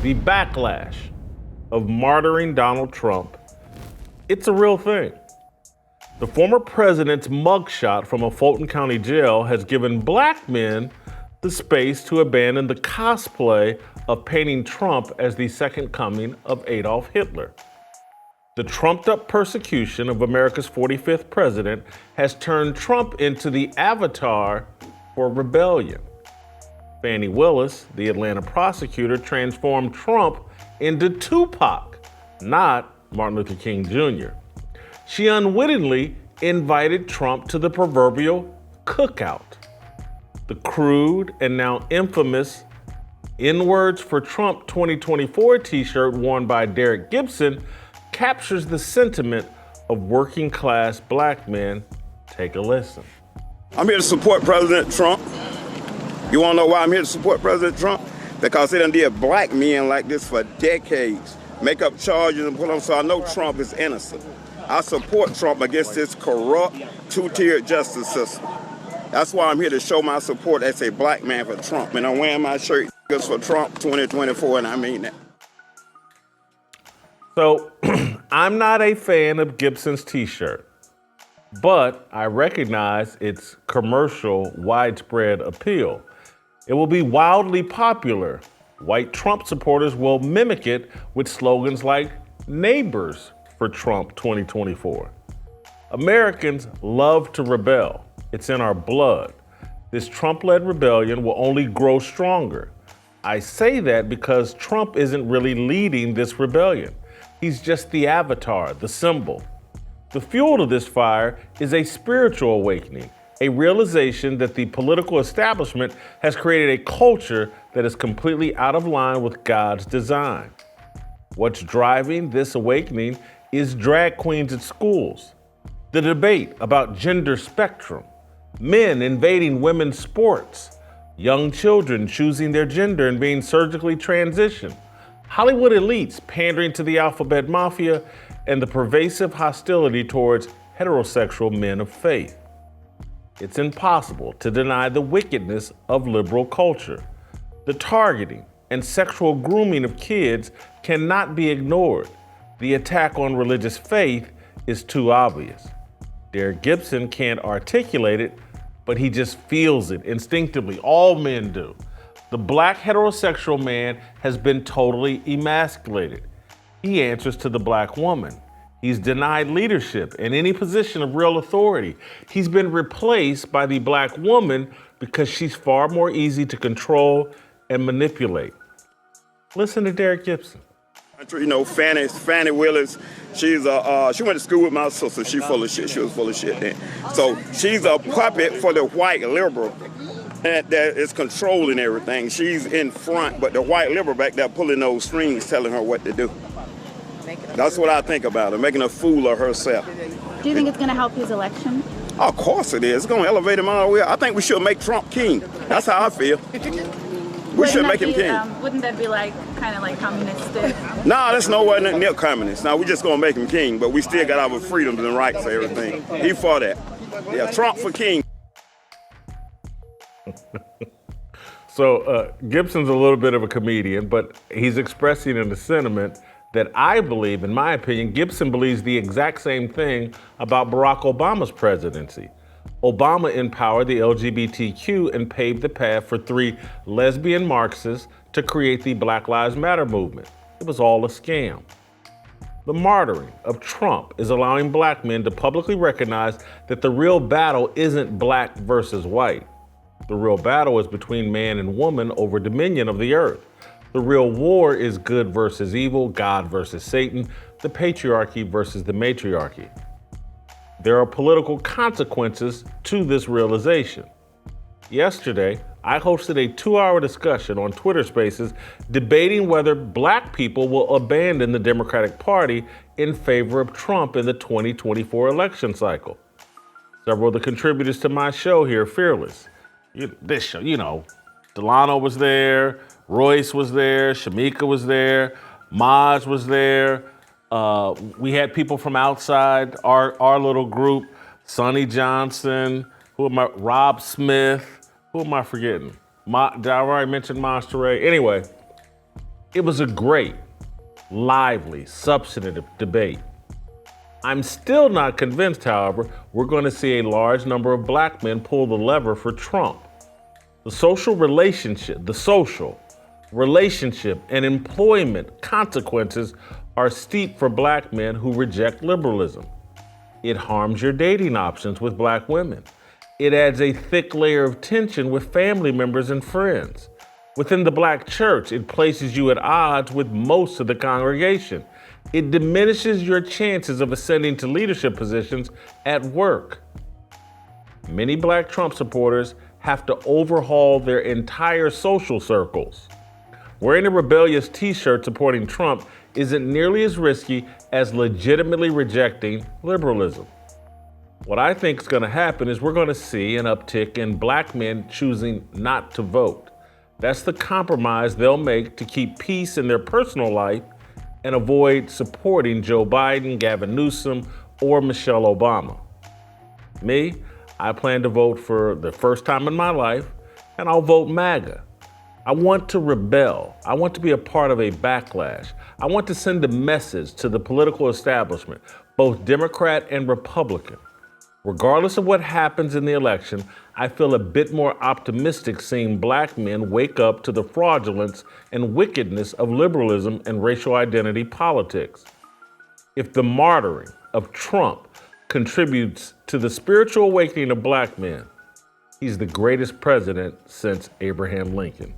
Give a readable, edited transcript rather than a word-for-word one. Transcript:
the backlash of martyring Donald Trump, it's a real thing. The former president's mugshot from a Fulton County jail has given black men the space to abandon the cosplay of painting Trump as the second coming of Adolf Hitler. The trumped-up persecution of America's 45th president has turned Trump into the avatar for rebellion. Fani Willis, the Atlanta prosecutor, transformed Trump into Tupac, not Martin Luther King Jr. She unwittingly invited Trump to the proverbial cookout. The crude and now infamous N-Words for Trump 2024 t-shirt worn by Derek Gibson captures the sentiment of working class black men. Take a listen. I'm here to support President Trump. You wanna know why I'm here to support President Trump? Because they done did black men like this for decades. Make up charges and put them, so I know Trump is innocent. I support Trump against this corrupt, two-tiered justice system. That's why I'm here to show my support as a black man for Trump. And I'm wearing my shirt for Trump 2024, and I mean that. So, I'm not a fan of Gibson's t-shirt, but I recognize its commercial widespread appeal. It will be wildly popular. White Trump supporters will mimic it with slogans like Neighbors for Trump 2024. Americans love to rebel. It's in our blood. This Trump-led rebellion will only grow stronger. I say that because Trump isn't really leading this rebellion. He's just the avatar, the symbol. The fuel to this fire is a spiritual awakening, a realization that the political establishment has created a culture that is completely out of line with God's design. What's driving this awakening is drag queens at schools, the debate about gender spectrum, men invading women's sports, young children choosing their gender and being surgically transitioned, Hollywood elites pandering to the alphabet mafia, and the pervasive hostility towards heterosexual men of faith. It's impossible to deny the wickedness of liberal culture. The targeting and sexual grooming of kids cannot be ignored. The attack on religious faith is too obvious. Derek Gibson can't articulate it, but he just feels it instinctively. All men do. The black heterosexual man has been totally emasculated. He answers to the black woman. He's denied leadership and any position of real authority. He's been replaced by the black woman because she's far more easy to control and manipulate. Listen to Derek Gibson. You know, Fani Willis, she went to school with my sister. She's full of shit. She was full of shit then. So she's a puppet for the white liberal that is controlling everything. She's in front, but the white liberal back there pulling those strings, telling her what to do. That's what I think about her, making a fool of herself. Do you think it's going to help his election? Of course it is. It's going to elevate him all the way. I think we should make Trump king. That's how I feel. We should make him king. Wouldn't that be kind of like communistic? No, that's nowhere near communist. Now, we just going to make him king, but we still got our freedoms and rights and everything. He for that. Yeah, Trump for king. So Gibson's a little bit of a comedian, but he's expressing in the sentiment that I believe, in my opinion, Gibson believes the exact same thing about Barack Obama's presidency. Obama empowered the LGBTQ and paved the path for 3 lesbian Marxists to create the Black Lives Matter movement. It was all a scam. The martyring of Trump is allowing black men to publicly recognize that the real battle isn't black versus white. The real battle is between man and woman over dominion of the earth. The real war is good versus evil, God versus Satan, the patriarchy versus the matriarchy. There are political consequences to this realization. Yesterday, I hosted a 2-hour discussion on Twitter Spaces debating whether black people will abandon the Democratic Party in favor of Trump in the 2024 election cycle. Several of the contributors to my show here, Fearless, this show, Delano was there, Royce was there, Shamika was there, Maj was there. We had people from outside our little group, Sonny Johnson, Rob Smith, who am I forgetting? Did I already mention Monterey? Anyway, It was a great, lively, substantive debate. I'm still not convinced, however, we're going to see a large number of black men pull the lever for Trump. The social relationship and employment consequences are steep for black men who reject liberalism. It harms your dating options with black women. It adds a thick layer of tension with family members and friends. Within the black church, it places you at odds with most of the congregation. It diminishes your chances of ascending to leadership positions at work. Many black Trump supporters have to overhaul their entire social circles. Wearing a rebellious t-shirt supporting Trump isn't nearly as risky as legitimately rejecting liberalism. What I think is going to happen is we're going to see an uptick in black men choosing not to vote. That's the compromise they'll make to keep peace in their personal life and avoid supporting Joe Biden, Gavin Newsom, or Michelle Obama. Me, I plan to vote for the first time in my life, and I'll vote MAGA. I want to rebel. I want to be a part of a backlash. I want to send a message to the political establishment, both Democrat and Republican. Regardless of what happens in the election, I feel a bit more optimistic seeing black men wake up to the fraudulence and wickedness of liberalism and racial identity politics. If the martyring of Trump contributes to the spiritual awakening of black men, he's the greatest president since Abraham Lincoln.